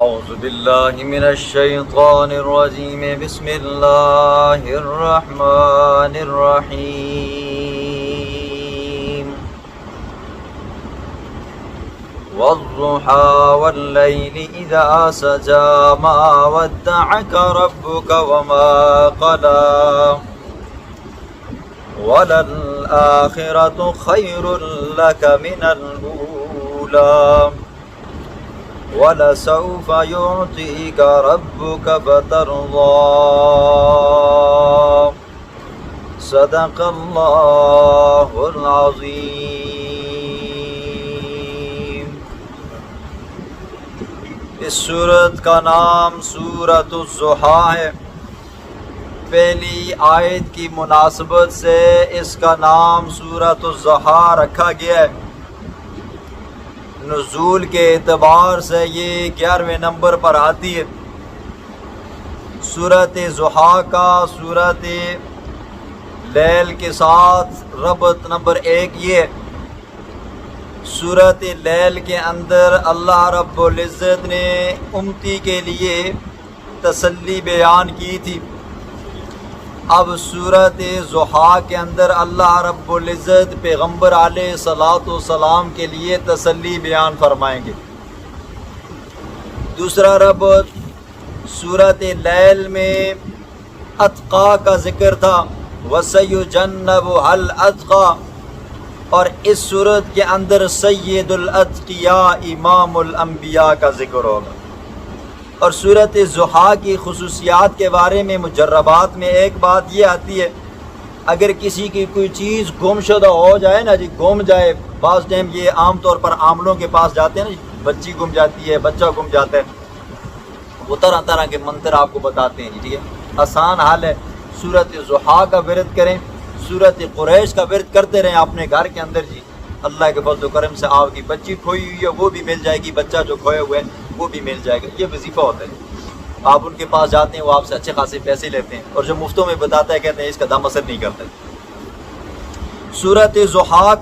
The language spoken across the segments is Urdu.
أعوذ بالله من الشيطان الرجيم بسم الله الرحمن الرحيم والضحى والليل إذا سجى ما ودعك ربك وما قلى وللآخرة خير لك من الأولى وَلَسَوْفَ يُعْطِيكَ رَبُّكَ فَتَرْضَى صدق اللہ العظیم۔ اس سورت کا نام سورۃ الضحیٰ ہے۔ پہلی آیت کی مناسبت سے اس کا نام سورۃ الضحیٰ رکھا گیا ہے۔ نزول کے اعتبار سے یہ 11ویں نمبر پر آتی ہے۔ سورۃ ضحیٰ کا سورۃ لیل کے ساتھ ربط نمبر 1 یہ ہے۔ سورۃ لیل کے اندر اللہ رب العزت نے امتی کے لیے تسلی بیان کی تھی۔ اب سورۃ ضحیٰ کے اندر اللہ رب العزت پیغمبر علیہ الصلوۃ والسلام کے لیے تسلی بیان فرمائیں گے۔ دوسرا ربط سورۃ لیل میں اتقا کا ذکر تھا، وَسَيُجَنَّبُهَا الْأَتْقَى، اور اس سورت کے اندر سید الاتقیاء امام الانبیاء کا ذکر ہوگا۔ اور سورۃ ضحیٰ کی خصوصیات کے بارے میں مجربات میں ایک بات یہ آتی ہے، اگر کسی کی کوئی چیز گم شدہ ہو جائے نا جی، گم جائے، بعض ٹائم یہ عام طور پر عاملوں کے پاس جاتے ہیں نا جی، بچی گم جاتی ہے، بچہ گم جاتا ہے، وہ طرح طرح کے منتر آپ کو بتاتے ہیں جی، ٹھیک ہے۔ آسان حال ہے، سورۃ ضحیٰ کا ورد کریں، سورۃ قریش کا ورد کرتے رہیں اپنے گھر کے اندر جی، اللہ کے فضل و کرم سے آپ کی بچی کھوئی ہوئی ہے وہ بھی مل جائے گی، بچہ جو کھوئے ہوئے ہیں وہ بھی مل جائے گا۔ یہ وظیفہ ہوتا ہے، آپ ان کے پاس جاتے ہیں، وہ آپ سے اچھے خاصے پیسے لیتے ہیں، اور جو مفتوں میں بتاتا ہے کہتے ہیں اس کا دم اثر نہیں کرتا۔ سورۃ ضحیٰ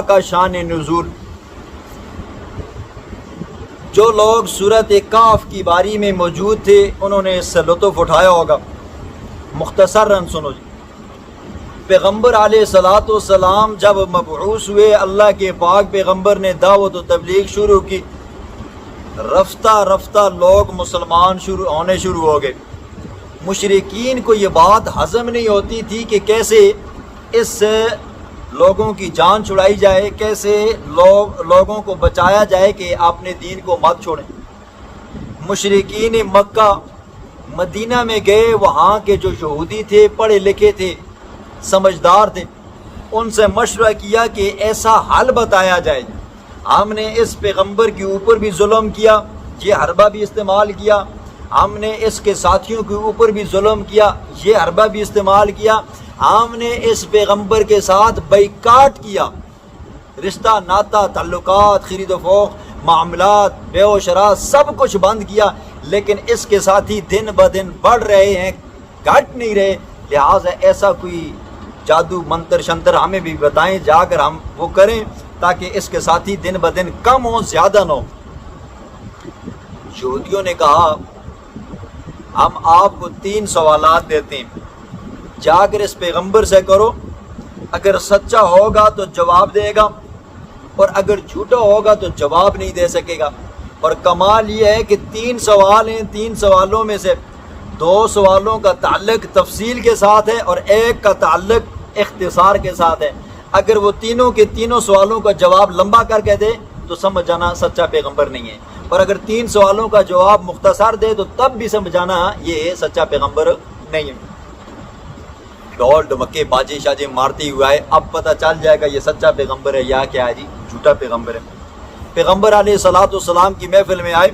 کا شان نزول، جو لوگ سورۃ کہف کی باری میں موجود تھے انہوں نے اس سے لطف اٹھایا ہوگا۔ مختصراً سنو جی، پیغمبر علیہ الصلوۃ والسلام جب مبعوث ہوئے، اللہ کے پاک پیغمبر نے دعوت و تبلیغ شروع کی، رفتہ رفتہ لوگ مسلمان ہونے شروع ہو گئے۔ مشرکین کو یہ بات ہضم نہیں ہوتی تھی کہ کیسے اس سے لوگوں کی جان چھڑائی جائے، کیسے لوگوں کو بچایا جائے کہ اپنے دین کو مت چھوڑیں۔ مشرکین مکہ مدینہ میں گئے، وہاں کے جو یہودی تھے، پڑھے لکھے تھے، سمجھدار تھے، ان سے مشورہ کیا کہ ایسا حل بتایا جائے۔ ہم نے اس پیغمبر کے اوپر بھی ظلم کیا، یہ حربہ بھی استعمال کیا، ہم نے اس کے ساتھیوں کے اوپر بھی ظلم کیا، یہ حربہ بھی استعمال کیا، ہم نے اس پیغمبر کے ساتھ بائیکاٹ کیا، رشتہ ناتا تعلقات، خرید و فروخت، معاملات، بے و شراء سب کچھ بند کیا، لیکن اس کے ساتھی دن بدن بڑھ رہے ہیں، گھٹ نہیں رہے، لہٰذا ایسا کوئی جادو منتر شنتر ہمیں بھی بتائیں، جا کر ہم وہ کریں تاکہ اس کے ساتھی دن بدن کم ہو، زیادہ نہ ہو۔ یہودیوں نے کہا ہم آپ کو 3 سوالات دیتے ہیں، جا کر اس پیغمبر سے کرو، اگر سچا ہوگا تو جواب دے گا، اور اگر جھوٹا ہوگا تو جواب نہیں دے سکے گا۔ اور کمال یہ ہے کہ 3 سوال ہیں، 3 سوالوں میں سے 2 سوالوں کا تعلق تفصیل کے ساتھ ہے اور ایک کا تعلق اختصار کے ساتھ ہے۔ اگر وہ تینوں کے تینوں سوالوں کا جواب لمبا کر کے دے تو سمجھ جانا سچا پیغمبر نہیں ہے، اور اگر 3 سوالوں کا جواب مختصر دے تو تب بھی سمجھ جانا یہ سچا پیغمبر نہیں ہے۔ ڈھول ڈمکے باجے شاجے مارتے ہوئے آئے، اب پتہ چل جائے گا یہ سچا پیغمبر ہے یا کیا ہے جی، جھوٹا پیغمبر ہے۔ پیغمبر علیہ الصلوۃ والسلام کی محفل میں آئے،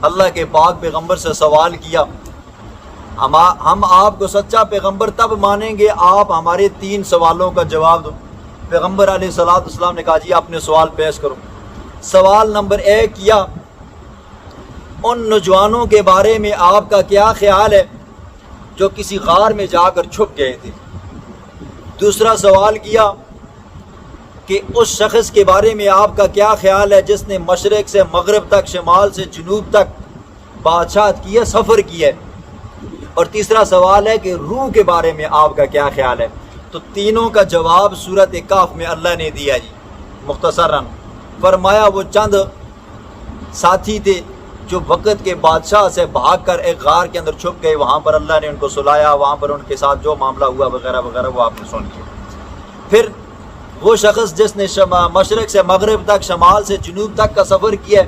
اللہ کے پاک پیغمبر سے سوال کیا، ہم آپ کو سچا پیغمبر تب مانیں گے آپ ہمارے 3 سوالوں کا جواب دو۔ پیغمبر علیہ الصلوۃ والسلام نے کہا جی اپنے سوال پیش کرو۔ سوال نمبر 1 کیا، ان نوجوانوں کے بارے میں آپ کا کیا خیال ہے جو کسی غار میں جا کر چھپ گئے تھے۔ دوسرا سوال کیا، کہ اس شخص کے بارے میں آپ کا کیا خیال ہے جس نے مشرق سے مغرب تک، شمال سے جنوب تک بادشاہت کی ہے، سفر کی ہے؟ اور تیسرا سوال ہے کہ روح کے بارے میں آپ کا کیا خیال ہے؟ تو تینوں کا جواب سورۃ کہف میں اللہ نے دیا جی مختصراً۔ فرمایا وہ چند ساتھی تھے جو وقت کے بادشاہ سے بھاگ کر ایک غار کے اندر چھپ گئے، وہاں پر اللہ نے ان کو سلایا، وہاں پر ان کے ساتھ جو معاملہ ہوا وغیرہ وغیرہ وہ آپ نے سن لیا۔ پھر وہ شخص جس نے مشرق سے مغرب تک، شمال سے جنوب تک کا سفر کیا،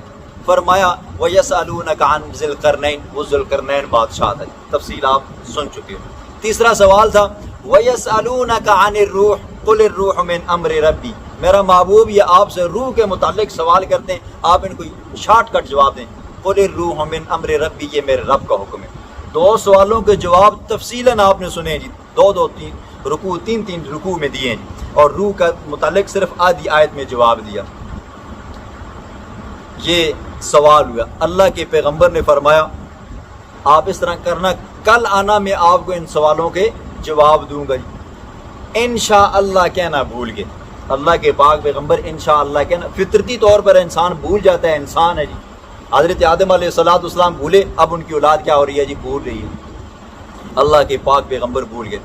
فرمایا وَيَسْأَلُونَكَ عَنْ ذِي الْقَرْنَيْنِ، وہ ذی القرنین بادشاہ تھا، تفصیل آپ سن چکے ہو۔ تیسرا سوال تھا وَيَسْأَلُونَكَ عَنِ الرُّوحِ قُلِ الرُّوحُ مِنْ أَمْرِ رَبِّي، میرا محبوب یہ آپ سے روح کے متعلق سوال کرتے ہیں، آپ ان کو شارٹ کٹ جواب دیں، قُلِ الرُّوحُ مِنْ أَمْرِ رَبِّي، یہ میرے رب کا حکم ہے۔ دو سوالوں کے جواب تفصیلاً آپ نے سنے جی، تین رکوع میں دیے جی، اور روح کا متعلق صرف آدھی آیت میں جواب دیا۔ یہ سوال ہوا، اللہ کے پیغمبر نے فرمایا آپ اس طرح کرنا، کل آنا میں آپ کو ان سوالوں کے جواب دوں گا جی، انشاءاللہ کہنا بھول گئے۔ اللہ کے پاک پیغمبر انشاءاللہ کہنا، فطرتی طور پر انسان بھول جاتا ہے، انسان ہے جی۔ حضرت آدم علیہ السلام بھولے، اب ان کی اولاد کیا ہو رہی ہے جی، بھول رہی ہے۔ اللہ کے پاک پیغمبر بھول گئے۔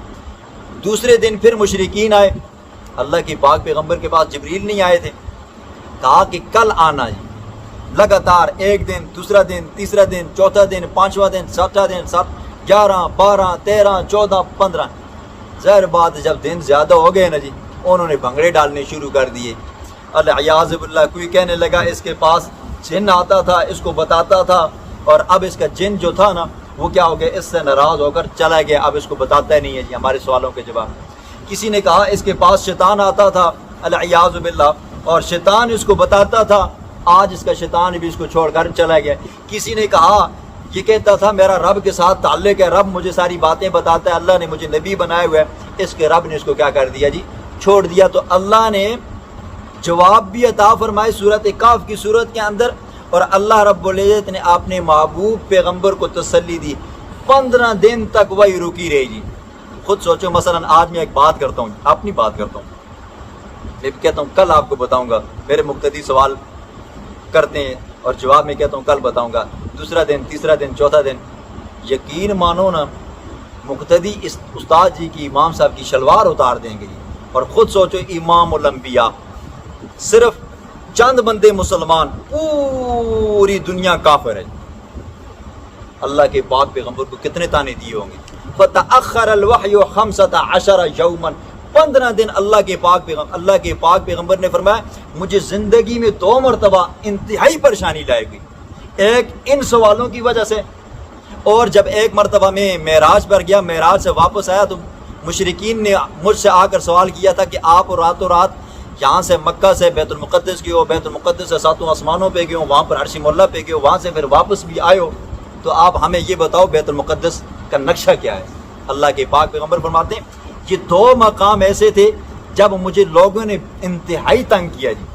دوسرے دن پھر مشرکین آئے، اللہ کے پاک پیغمبر کے پاس جبریل نہیں آئے تھے، کہا کہ کل آنا جی، لگاتار ایک دن، دوسرا دن، تیسرا دن، چوتھا دن، پانچواں دن، چھٹا دن، 11، 12، 13، 14، 15۔ ظاہر بات جب دن زیادہ ہو گئے نا جی، انہوں نے بھنگڑے ڈالنے شروع کر دیے۔ العیاذ باللہ، کوئی کہنے لگا اس کے پاس جن آتا تھا، اس کو بتاتا تھا، اور اب اس کا جن جو تھا نا وہ کیا ہو گیا، اس سے ناراض ہو کر چلا گیا، اب اس کو بتاتا ہی نہیں ہے جی ہمارے سوالوں کے جواب۔ کسی نے کہا اس کے پاس شیطان آتا تھا، العیاذ باللہ، اور شیطان اس کو بتاتا تھا، آج اس کا شیطان بھی اس کو چھوڑ کر چلا گیا۔ کسی نے کہا یہ کہتا تھا میرا رب کے ساتھ تعلق ہے، رب مجھے ساری باتیں بتاتا ہے، اللہ نے مجھے نبی بنایا ہوا ہے، اس کے رب نے اس کو کیا کر دیا جی، چھوڑ دیا۔ تو اللہ نے جواب بھی عطا فرمائے سورۃ کہف کی صورت کے اندر، اور اللہ رب العزت نے اپنے محبوب پیغمبر کو تسلی دی، 15 دن تک وہی رکی رہی جی۔ خود سوچو، مثلا آج میں ایک بات کرتا ہوں، اپنی بات کرتا ہوں، میں کہتا ہوں کل آپ کو بتاؤں گا، میرے مقتدی سوال کرتے ہیں اور جواب میں کہتا ہوں کل بتاؤں گا، دوسرا دن، تیسرا دن، چوتھا دن، یقین مانو نا مقتدی اس استاد جی کی، امام صاحب کی شلوار اتار دیں گے جی۔ اور خود سوچو امام الانبیاء، صرف چند بندے مسلمان، پوری دنیا کافر ہے۔ اللہ کے پاک پیغمبر کو کتنے تانے دیے ہوں گے۔ فَتَأَخَّرَ الْوَحْيُ 15 يَوْمًا، 15 دن اللہ کے پاک پیغمبر نے فرمایا مجھے زندگی میں 2 مرتبہ انتہائی پریشانی لائے گئی، ایک ان سوالوں کی وجہ سے، اور جب ایک مرتبہ میں معراج پر گیا، معراج سے واپس آیا تو مشرکین نے مجھ سے آ کر سوال کیا تھا کہ آپ راتوں رات یہاں سے مکہ سے بیت المقدس گئے ہو، بیت المقدس سے 7 آسمانوں پہ گئے ہو، وہاں پر عرش مولا پہ گئے ہو، وہاں سے پھر واپس بھی آئے ہو، تو آپ ہمیں یہ بتاؤ بیت المقدس کا نقشہ کیا ہے؟ اللہ کے پاک پیغمبر فرماتے ہیں یہ 2 مقام ایسے تھے جب مجھے لوگوں نے انتہائی تنگ کیا جی،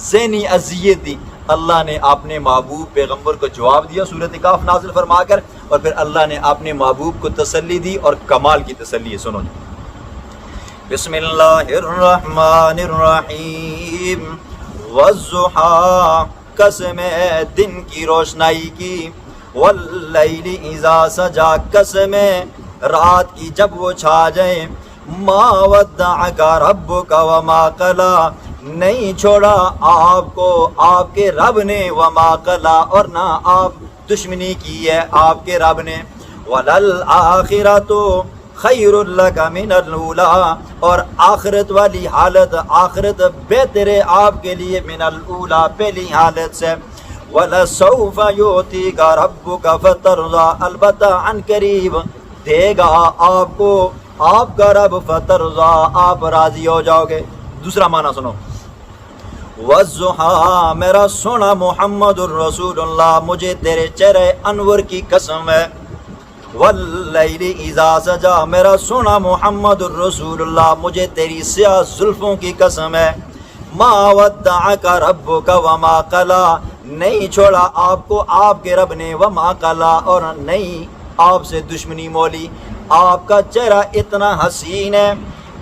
ذہنی اذیت دی، اللہ نے اپنے محبوب پیغمبر کو جواب دیا سورۃ کہف نازل فرما کر، اور پھر اللہ نے اپنے محبوب کو تسلی دی، اور کمال کی تسلی ہے۔ سنو جی، بسم اللہ الرحمن الرحیم، والضحیٰ، قسم ہے دن کی روشنائی کی، واللیل اذا سجا، قسم ہے رات کی جب وہ چھا جائے، ما ودعک ربک وما قلی، نہیں چھوڑا آپ کو آپ کے رب نے، وما قلی، اور نہ آپ دشمنی کی ہے آپ کے رب نے، وللآخرۃ خیر لک من الاولی، اور آخرت والی حالت، آخرت بہتر ہے آپ کے لیے، من الاولی، پہلی حالت سے، وَلَسَوْفَ يُؤْتِيكَ رَبُّكَ فَتَرْضَىٰ، البتہ عن قریب دے گا آپ کو آپ کا رب، فترضیٰ، آپ راضی ہو جاؤ گے۔ دوسرا معنی سنو، وَالضُّحَىٰ، میرا سونا محمد الرسول اللہ، مجھے تیرے چہرے انور کی قسم ہے، وَاللَّيْلِ اِذَا سَجَا، میرا سونا محمد الرسول اللہ، مجھے تیری سیاہ زلفوں کی قسم ہے، مَا وَدَّعَكَ رَبُّكَ وَمَا قَلَىٰ، نہیں چھوڑا آپ کو آپ کے رب نے، وَمَا قَلَىٰ، اور نہیں آپ سے دشمنی مولی، آپ کا چہرہ اتنا حسین ہے،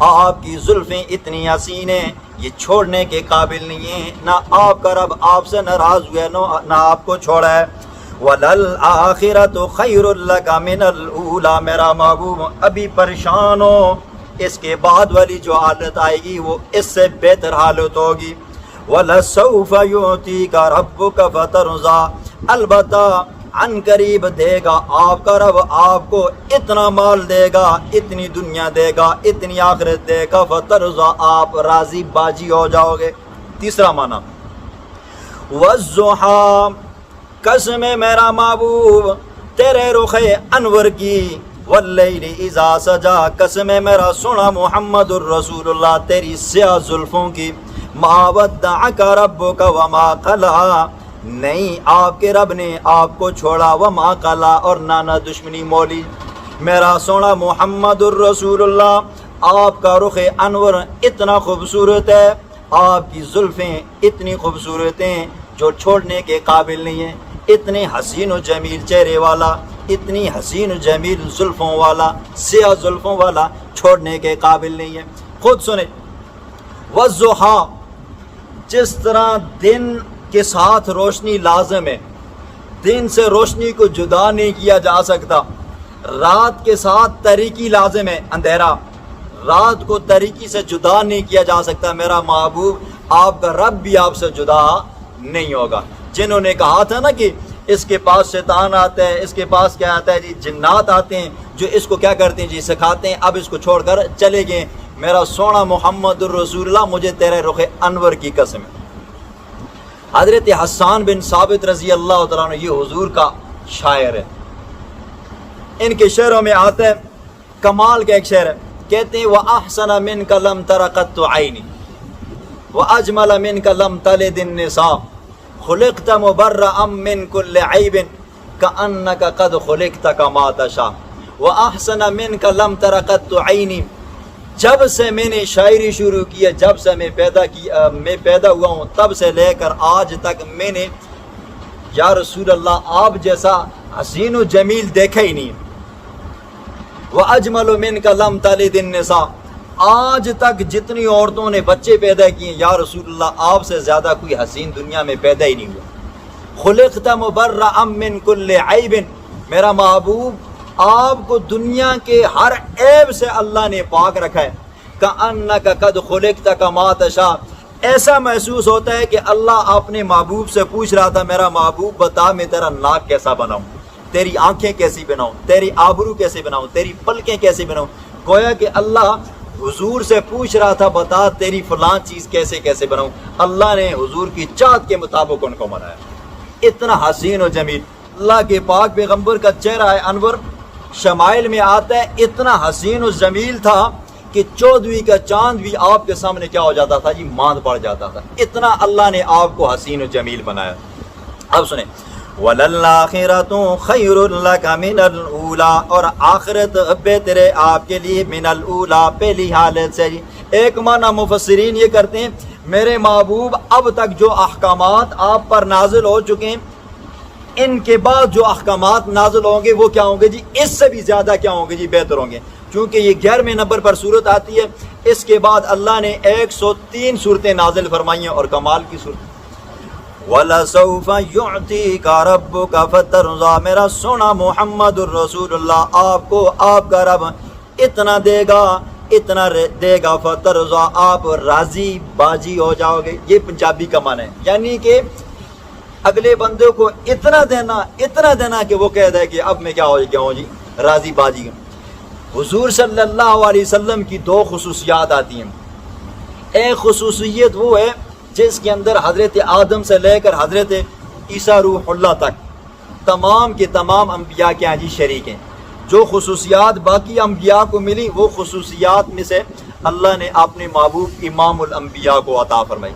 آپ کی زلفیں اتنی حسین ہیں یہ چھوڑنے کے قابل نہیں ہیں، نہ آپ کا رب آپ سے ناراض ہوئے نہ آپ کو چھوڑا ہے۔ وَلَلْآخِرَةُ خَيْرٌ لَكَ مِنَ الْأُولَى، میرا محبوب ابھی پریشان ہو، اس کے بعد والی جو حالت آئے گی وہ اس سے بہتر حالت ہوگی۔ وَلَسَوْفَ يُعْطِيكَ رَبُّكَ فَتَرْضَىٰ، البتہ عن قریب دے گا آپ کا رب آپ کو اتنا مال دے گا، اتنی دنیا دے گا، اتنی آخرت دے گا، فترضیٰ آپ راضی باجی ہو جاؤ گے۔ تیسرا معنی والضحیٰ، قسم ہے میرا محبوب تیرے رخ انور کی، واللیل اذا سجا، قسم ہے میرا سونا محمد الرسول اللہ تیری سیاہ زلفوں کی، ما ودعک ربک وما قلع، نہیں آپ کے رب نے آپ کو چھوڑا، وما قلع، اور نانا دشمنی مولی۔ میرا سونا محمد الرسول اللہ آپ کا رخ انور اتنا خوبصورت ہے، آپ کی زلفیں اتنی خوبصورت ہیں جو چھوڑنے کے قابل نہیں ہیں، اتنے حسین و جمیل چہرے والا، اتنی حسین و جمیل زلفوں والا، سیاہ زلفوں والا، چھوڑنے کے قابل نہیں ہے۔ خود سنیں، والضحیٰ، جس طرح دن کے ساتھ روشنی لازم ہے، دن سے روشنی کو جدا نہیں کیا جا سکتا، رات کے ساتھ تاریکی لازم ہے، اندھیرا، رات کو تاریکی سے جدا نہیں کیا جا سکتا، میرا محبوب آپ کا رب بھی آپ سے جدا نہیں ہوگا۔ جنہوں نے کہا تھا نا کہ اس کے پاس شیطان آتا ہے، اس کے پاس کیا آتا ہے جی، جنات آتے ہیں جو اس کو کیا کرتے ہیں جی، سکھاتے ہیں، اب اس کو چھوڑ کر چلے گئے، میرا سونا محمد الرسول اللہ مجھے تیرے رخ انور کی قسم ہے۔ حضرت حسان بن ثابت رضی اللہ تعالیٰ عنہ یہ حضور کا شاعر ہے، ان کے شعروں میں آتا ہے، کمال کا ایک شعر ہے، کہتے ہیں وَأَحْسَنَ مِنْكَ لَمْ تَرَ قَطُّ عَيْنِي وَأَجْمَلَ مِنْكَ لَمْ تَلِدِ النِّسَاءُ خُلِقْتَ مُبَرَّأً مِنْ كُلِّ عَيْبٍ كَأَنَّكَ قَدْ خُلِقْتَ كَمَا تَشَاءُ وَأَحْسَنَ مِنْكَ لَمْ تَرَ قَطُّ عَيْنِي، جب سے میں نے شاعری شروع کی ہے، جب سے میں پیدا ہوا ہوں، تب سے لے کر آج تک میں نے یا رسول اللہ آپ جیسا حسین و جمیل دیکھا ہی نہیں۔ وَأَجْمَلُ مِنْكَ لَمْ تَلِدِ النِّسَاءُ، آج تک جتنی عورتوں نے بچے پیدا کیے یا رسول اللہ آپ سے زیادہ کوئی حسین دنیا میں پیدا ہی نہیں ہوا۔ خُلِقْتَ مُبَرَّأً مِنْ كُلِّ عَيْبٍ، میرا محبوب آپ کو دنیا کے ہر عیب سے اللہ نے پاک رکھا ہے۔ کأنک قد خلقت کما تشاء، ایسا محسوس ہوتا ہے کہ اللہ اپنے محبوب سے پوچھ رہا تھا، میرا محبوب بتا میں تیرا ناک کیسا بناؤں، تیری آنکھیں کیسی بناؤں، تیری آبرو کیسے بناؤں، تیری پلکیں کیسے بناؤں، گویا کہ اللہ حضور سے پوچھ رہا تھا بتا تیری فلاں چیز کیسے بناؤں۔ اللہ نے حضور کی چاہت کے مطابق ان کو بنایا، اتنا حسین و جمیل۔ اللہ کے پاک پیغمبر کا چہرہ ہے انور، شمائل میں آتا ہے اتنا حسین و جمیل تھا کہ 14ویں کا چاند بھی آپ کے سامنے کیا ہو جاتا تھا جی، ماند پڑ جاتا تھا، اتنا اللہ نے آپ کو حسین و جمیل بنایا۔ اب سنیں، وَلَلْآخِرَةُ خَيْرٌ لَكَ مِنَ الْأُولَىٰ، اور آخرت بہتر ہے آپ کے لیے من الأولیٰ، پہلی حالت سے جی۔ ایک معنی مفسرین یہ کرتے ہیں میرے محبوب اب تک جو احکامات آپ پر نازل ہو چکے ہیں، ان کے بعد جو احکامات نازل ہوں گے وہ کیا ہوں گے جی، اس سے بھی زیادہ کیا ہوں گے جی، بہتر ہوں گے، چونکہ یہ 11ویں نمبر پر صورت آتی ہے، اس کے بعد اللہ نے 103 صورتیں نازل فرمائی ہیں اور کمال کی صورت۔ وَلَسَوْفَ يُعْطِيكَ رَبُّكَ فَتَرْضَىٰ، میرا سونا محمد الرسول اللہ آپ کو آپ کا رب اتنا دے گا فَتَرْضَىٰ، آپ راضی باجی ہو جاؤ گے۔ یہ پنجابی کا معنی ہے، یعنی کہ اگلے بندے کو اتنا دینا کہ وہ کہہ دے کہ اب میں کیا ہوں جی، راضی باجی۔ حضور صلی اللہ علیہ وسلم کی 2 خصوصیات آتی ہیں، ایک خصوصیت وہ ہے جس کے اندر حضرت آدم سے لے کر حضرت عیسیٰ روح اللہ تک تمام کے تمام انبیاء کے ہاں جی شریک ہیں۔ جو خصوصیات باقی انبیاء کو ملی وہ خصوصیات میں سے اللہ نے اپنے محبوب امام الانبیاء کو عطا فرمائی،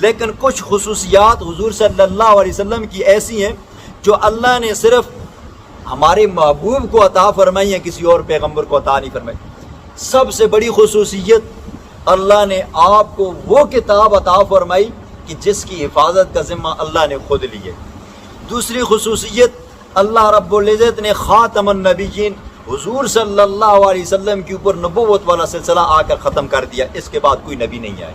لیکن کچھ خصوصیات حضور صلی اللہ علیہ وسلم کی ایسی ہیں جو اللہ نے صرف ہمارے محبوب کو عطا فرمائی ہے، کسی اور پیغمبر کو عطا نہیں فرمائی۔ سب سے بڑی خصوصیت اللہ نے آپ کو وہ کتاب عطا فرمائی کہ جس کی حفاظت کا ذمہ اللہ نے خود لی ہے۔ دوسری خصوصیت اللہ رب العزت نے خاتم النبیین حضور صلی اللہ علیہ وسلم کے اوپر نبوت والا سلسلہ آ کر ختم کر دیا، اس کے بعد کوئی نبی نہیں آئے۔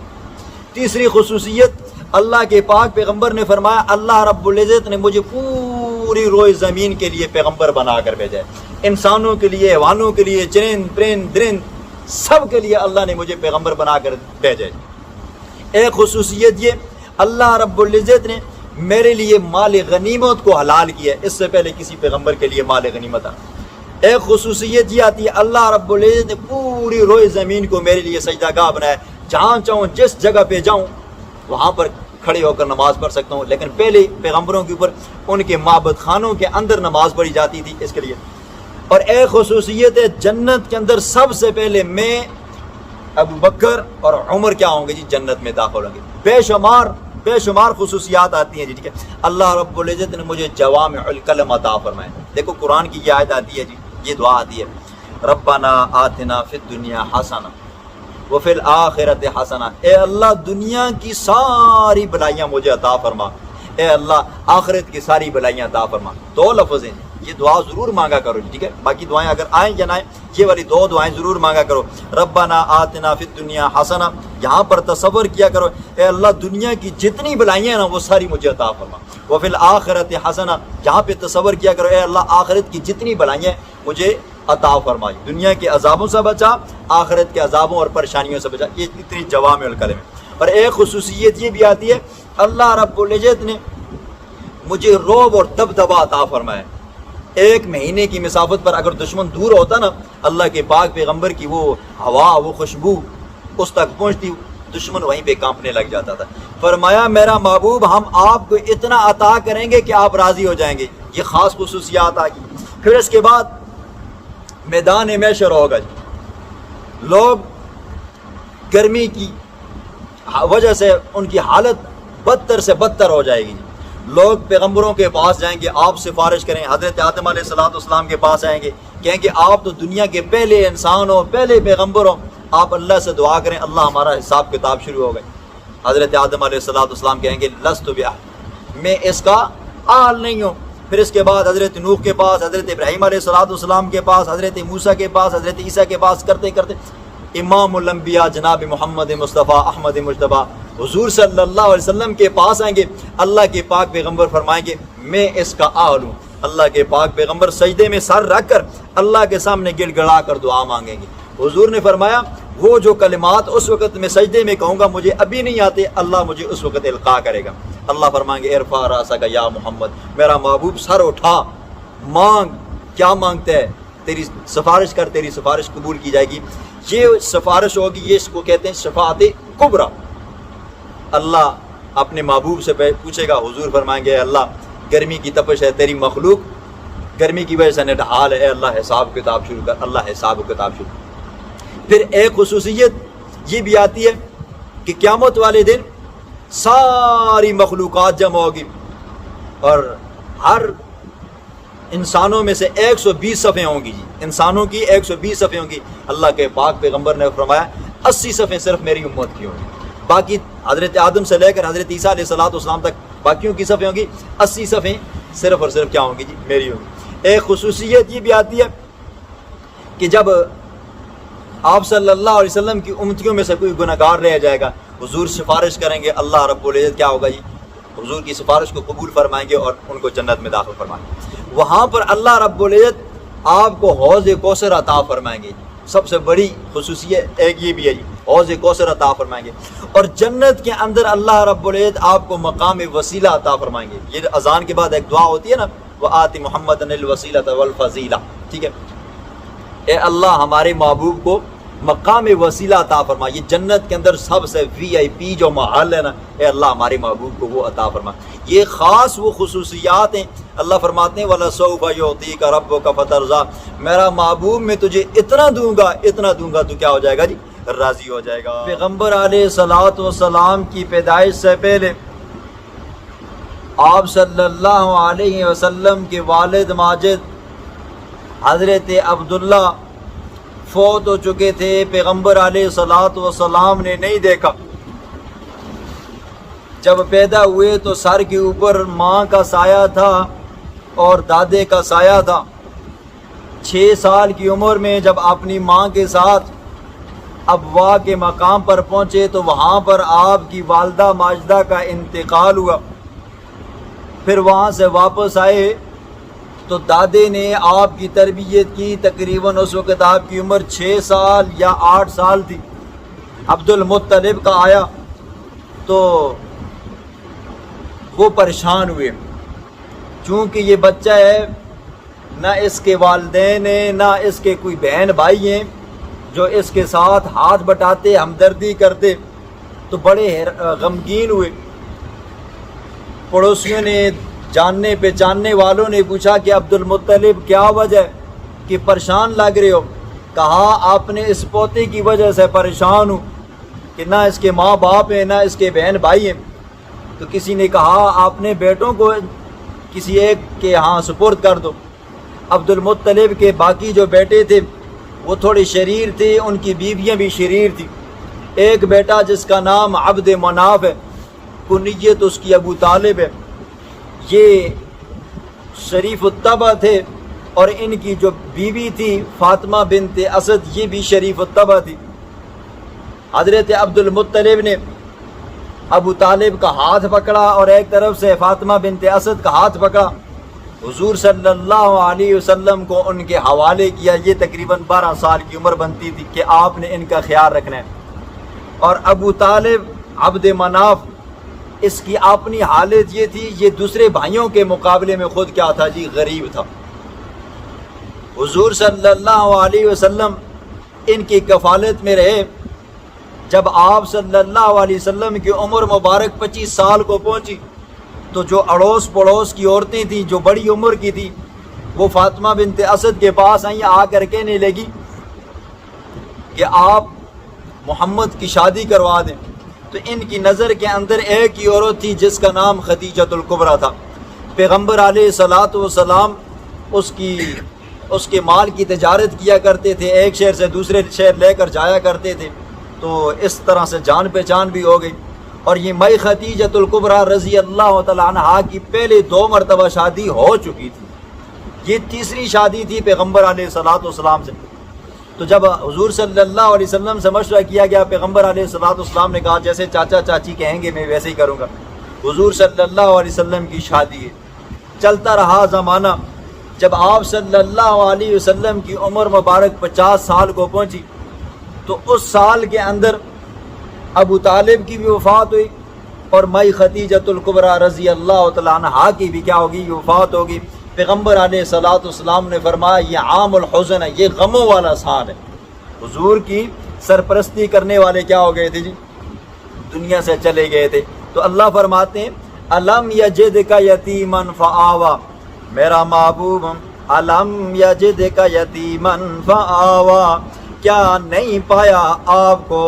تیسری خصوصیت، اللہ کے پاک پیغمبر نے فرمایا اللہ رب العزت نے مجھے پوری روئے زمین کے لیے پیغمبر بنا کر بھیجا ہے، انسانوں کے لیے، حیوانوں کے لیے، چرند پرند درند سب کے لیے اللہ نے مجھے پیغمبر بنا کر بھیجا ہے۔ ایک خصوصیت یہ، اللہ رب العزت نے میرے لیے مال غنیمت کو حلال کیا ہے، اس سے پہلے کسی پیغمبر کے لیے مال غنیمت آ۔ ایک خصوصیت یہ آتی ہے اللہ رب العزت نے پوری روئے زمین کو میرے لیے سجدہ گاہ بنایا، جہاں چاہوں جس جگہ پہ جاؤں وہاں پر کھڑے ہو کر نماز پڑھ سکتا ہوں، لیکن پہلے پیغمبروں کے اوپر ان کے معبد خانوں کے اندر نماز پڑھی جاتی تھی اس کے لیے۔ اور ایک خصوصیت ہے جنت کے اندر سب سے پہلے میں، ابو بکر اور عمر کیا ہوں گے جی جنت میں داخل ہوں گے۔ بے شمار خصوصیات آتی ہیں جی، ٹھیک ہے۔ اللہ رب العزت نے مجھے جوامع الکلم عطا فرمائے۔ دیکھو قرآن کی یہ آیت آتی ہے جی، یہ دعا آتی ہے ربنا آتنا فی الدنیا حسنہ وفی الآخرۃ حسنہ، اے اللہ دنیا کی ساری بلائیاں مجھے عطا فرما، اے اللہ آخرت کی ساری بلائیاں عطا فرما۔ دو لفظ ہیں، یہ دعا ضرور مانگا کرو جی، ٹھیک ہے۔ باقی دعائیں اگر آئیں یا نہ آئیں، یہ والی دو دعائیں ضرور مانگا کرو۔ ربنا آتنا فی الدنیا حسنہ، یہاں پر تصور کیا کرو اے اللہ دنیا کی جتنی بلائیاں ہیں نا وہ ساری مجھے عطا فرما۔ وفی الآخرۃ حسنہ، یہاں پہ تصور کیا کرو اے اللہ آخرت کی جتنی بلائیاں ہیں مجھے عطا فرمائی، دنیا کے عذابوں سے بچا، آخرت کے عذابوں اور پریشانیوں سے بچا۔ یہ اتنی جوامع الکلم ہے۔ اور ایک خصوصیت یہ بھی آتی ہے اللہ رب العزت نے مجھے رعب اور دبدبا عطا فرمایا۔ ایک مہینے کی مسافت پر اگر دشمن دور ہوتا نا، اللہ کے پاک پیغمبر کی وہ ہوا، وہ خوشبو اس تک پہنچتی، دشمن وہیں پہ کانپنے لگ جاتا تھا۔ فرمایا میرا محبوب ہم آپ کو اتنا عطا کریں گے کہ آپ راضی ہو جائیں گے۔ یہ خاص خصوصیات آ گئی۔ پھر اس کے بعد میدان محشر ہوگا جی، لوگ گرمی کی وجہ سے ان کی حالت بدتر سے بدتر ہو جائے گی جی۔ لوگ پیغمبروں کے پاس جائیں گے، آپ سفارش کریں، حضرت آدم علیہ السلام کے پاس آئیں گے، کہیں کہ آپ تو دنیا کے پہلے انسان ہو، پہلے پیغمبر ہو، آپ اللہ سے دعا کریں اللہ ہمارا حساب کتاب شروع ہو گئے۔ حضرت آدم علیہ السلام کہیں گے لست بأہل، میں اس کا اہل نہیں ہوں۔ پھر اس کے بعد حضرت نوح کے پاس، حضرت ابراہیم علیہ السلام کے پاس، حضرت موسیٰ کے پاس، حضرت عیسیٰ کے پاس، کرتے کرتے امام الانبیاء جناب محمد مصطفیٰ احمد مجتبیٰ حضور صلی اللہ علیہ وسلم کے پاس آئیں گے۔ اللہ کے پاک پیغمبر فرمائیں گے میں اس کا اہل ہوں۔ اللہ کے پاک پیغمبر سجدے میں سر رکھ کر اللہ کے سامنے گڑ گڑا کر دعا مانگیں گے۔ حضور نے فرمایا وہ جو کلمات اس وقت میں سجدے میں کہوں گا مجھے ابھی نہیں آتے، اللہ مجھے اس وقت القاء کرے گا۔ اللہ فرمائیں گے ارفع راسک یا محمد، میرا محبوب سر اٹھا، مانگ، کیا مانگتے ہے، تیری سفارش کر، تیری سفارش قبول کی جائے گی۔ یہ سفارش ہوگی، یہ اس کو کہتے ہیں شفاعت کبریٰ۔ اللہ اپنے محبوب سے پوچھے گا، حضور فرمائیں گے اے اللہ گرمی کی تپش ہے، تیری مخلوق گرمی کی وجہ سے نڈھال ہے، اے اللہ حساب کتاب شروع کر۔ اللہ حساب کتاب شروع کر۔ پھر ایک خصوصیت یہ بھی آتی ہے کہ قیامت والے دن ساری مخلوقات جمع ہوگی اور ہر انسانوں میں سے 120 صفیں ہوں گی جی، انسانوں کی 120 صفیں ہوں گی۔ اللہ کے پاک پیغمبر نے فرمایا 80 صفیں صرف میری امت کی ہوں گی، باقی حضرت آدم سے لے کر حضرت عیسیٰ علیہ السلام تک باقیوں کی صفیں ہوں گی، 80 صفیں صرف اور صرف کیا ہوں گی جی، میری ہوں گی۔ ایک خصوصیت یہ بھی آتی ہے کہ جب آپ صلی اللہ علیہ وسلم کی امتیوں میں سے کوئی گناہگار رہ جائے گا، حضور سفارش کریں گے، اللہ رب العزت کیا ہوگا جی، حضور کی سفارش کو قبول فرمائیں گے اور ان کو جنت میں داخل فرمائیں گے۔ وہاں پر اللہ رب العزت آپ کو حوض کوثر عطا فرمائیں گے۔ سب سے بڑی خصوصیت ایک یہ بھی ہے جی، حوض کوثر عطا فرمائیں گے۔ اور جنت کے اندر اللہ رب العزت آپ کو مقام وسیلہ عطا فرمائیں گے۔ یہ اذان کے بعد ایک دعا ہوتی ہے نا، وآت محمدًا الوسیلۃ والفضیلہ، ٹھیک ہے، اے اللہ ہمارے محبوب کو مقام وسیلہ عطا فرما۔ یہ جنت کے اندر سب سے VIP جو محل ہے نا، اے اللہ ہمارے محبوب کو وہ عطا فرما۔ یہ خاص وہ خصوصیات ہیں۔ اللہ فرماتے ہیں وَلَسَوْفَ يُعْطِيكَ رَبُّكَ فَتَرْضَىٰ، میرا محبوب میں تجھے اتنا دوں گا، اتنا دوں گا، تو کیا ہو جائے گا جی، راضی ہو جائے گا۔ پیغمبر علیہ السلام کی پیدائش سے پہلے آپ صلی اللہ علیہ وسلم کے والد ماجد حضرت عبداللہ فوت ہو چکے تھے۔ پیغمبر علیہ السلام نے نہیں دیکھا۔ جب پیدا ہوئے تو سر کے اوپر ماں کا سایہ تھا اور دادے کا سایہ تھا۔ 6 سال کی عمر میں جب اپنی ماں کے ساتھ ابوا کے مقام پر پہنچے تو وہاں پر آپ کی والدہ ماجدہ کا انتقال ہوا۔ پھر وہاں سے واپس آئے تو دادے نے آپ کی تربیت کی۔ تقریباً اس وقت آپ کی عمر 6 سال یا 8 سال تھی۔ عبد المطلب کا آیا تو وہ پریشان ہوئے، چونکہ یہ بچہ ہے، نہ اس کے والدین ہیں نہ اس کے کوئی بہن بھائی ہیں جو اس کے ساتھ ہاتھ بٹاتے ہمدردی کرتے، تو بڑے غمگین ہوئے۔ پڑوسیوں نے، جاننے پہچاننے والوں نے پوچھا کہ عبد المطلب کیا وجہ ہے کہ پریشان لگ رہے ہو؟ کہا آپ نے اس پوتے کی وجہ سے پریشان ہوں کہ نہ اس کے ماں باپ ہیں نہ اس کے بہن بھائی ہیں۔ تو کسی نے کہا آپ نے بیٹوں کو کسی ایک کے ہاں سپرد کر دو۔ عبد المطلب کے باقی جو بیٹے تھے وہ تھوڑے شریر تھے، ان کی بیویاں بھی شریر تھیں۔ ایک بیٹا جس کا نام عبد مناف ہے، کنیت اس کی ابو طالب ہے، یہ شریف الطبع تھے، اور ان کی جو بیوی تھی فاطمہ بنت اسد یہ بھی شریف الطبع تھی۔ حضرت عبد المطلب نے ابو طالب کا ہاتھ پکڑا اور ایک طرف سے فاطمہ بنت اسد کا ہاتھ پکڑا، حضور صلی اللہ علیہ وسلم کو ان کے حوالے کیا۔ یہ تقریباً 12 سال کی عمر بنتی تھی کہ آپ نے ان کا خیال رکھنا ہے۔ اور ابو طالب عبد مناف، اس کی اپنی حالت یہ تھی، یہ دوسرے بھائیوں کے مقابلے میں خود کیا تھا جی؟ غریب تھا۔ حضور صلی اللہ علیہ وسلم ان کی کفالت میں رہے۔ جب آپ صلی اللہ علیہ وسلم کی عمر مبارک 25 سال کو پہنچی تو جو اڑوس پڑوس کی عورتیں تھیں جو بڑی عمر کی تھی وہ فاطمہ بنت اسد کے پاس آئیں، آ کر کہنے لگی کہ آپ محمد کی شادی کروا دیں۔ تو ان کی نظر کے اندر ایک ہی عورت تھی جس کا نام خدیجۃ الکبریٰ تھا۔ پیغمبر علیہ الصلاۃ والسلام اس کے مال کی تجارت کیا کرتے تھے، ایک شہر سے دوسرے شہر لے کر جایا کرتے تھے، تو اس طرح سے جان پہچان بھی ہو گئی۔ اور یہ مئی خدیجۃ الکبریٰ رضی اللہ تعالیٰ عنہا کی پہلے 2 مرتبہ شادی ہو چکی تھی، یہ تیسری شادی تھی پیغمبر علیہ الصلاۃ والسلام سے۔ تو جب حضور صلی اللہ علیہ وسلم سے مشورہ کیا گیا، پیغمبر علیہ الصلاۃ والسلام نے کہا جیسے چاچا چاچی کہیں گے میں ویسے ہی کروں گا۔ حضور صلی اللہ علیہ وسلم کی شادی ہے۔ چلتا رہا زمانہ، جب آپ صلی اللہ علیہ وسلم کی عمر مبارک 50 سال کو پہنچی تو اس سال کے اندر ابو طالب کی بھی وفات ہوئی اور مئی خدیجۃ الکبریٰ رضی اللہ تعالیٰ عنہا کی بھی کیا ہوگی؟ وفات ہوگی۔ پیغمبر علیہ الصلاۃ والسلام نے فرمایا یہ عام الحزن ہے، یہ غموں والا سال ہے۔ حضور کی سرپرستی کرنے والے کیا ہو گئے تھے جی؟ دنیا سے چلے گئے تھے۔ تو اللہ فرماتے ہیں الم یجدک یتیما فآویٰ، میرا محبوب الم یجدک یتیما فآویٰ، کیا نہیں پایا آپ کو